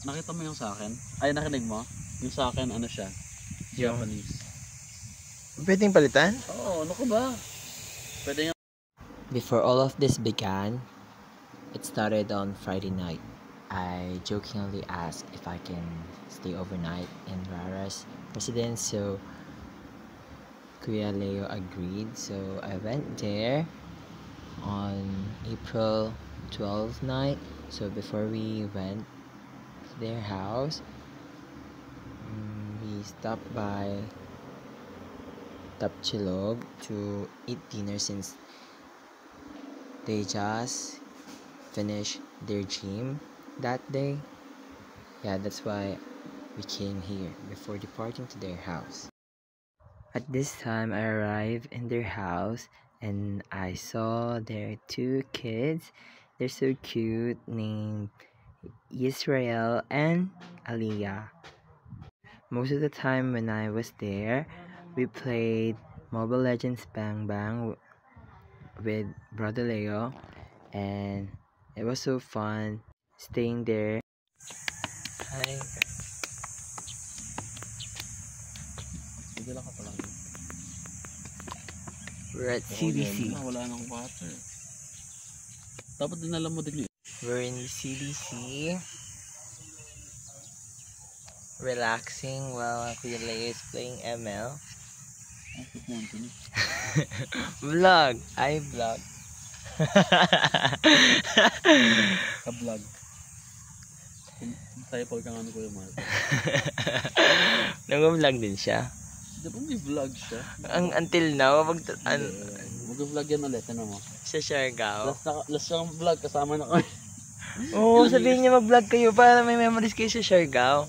nakita mo yung sa akin? Ay, nakinig mo? Yung sa akin, ano siya? Japanese. Pwedeng palitan? Oo, ano ka ba? Pwede nga. Before all of this began, it started on Friday night. I jokingly asked if I can stay overnight in Rara's residence, so Kuya Leo agreed. So I went there on April 12th night. So before we went to their house, we stopped by Tapchilog to eat dinner since they just finished their gym that day. Yeah, that's why we came here before departing to their house. At this time, I arrived in their house and I saw their two kids. They're so cute, named Israel and Aliyah. Most of the time when I was there, we played Mobile Legends Bang Bang with Brother Leo, and it was so fun staying there. Hi. We're at CDC. Wala nang water. Dapat dinala mo din yun. We're in the CDC, relaxing while Kuya Leo is playing ML. Vlog! I vlog. Ka-vlog. Tayo pag kang ano ko yung mga. Nag-vlog din siya. Di ba may vlog siya? Until now, mag-vlog yan ulit, ano mo? sa Siargao. Last yung vlog, kasama na kami. Oo, sabihin niya mag-vlog kayo para may memories kayo sa Siargao.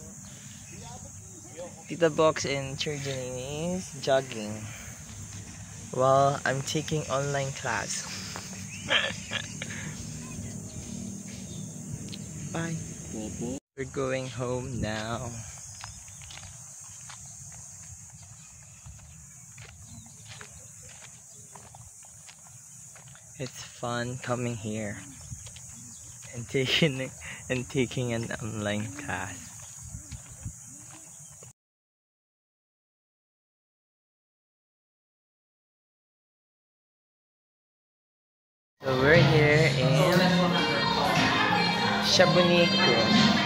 Tita Box and Sir Janine is jogging while I'm taking online class. Bye. We're going home now. It's fun coming here and taking an online class. So we're here in Shabunico.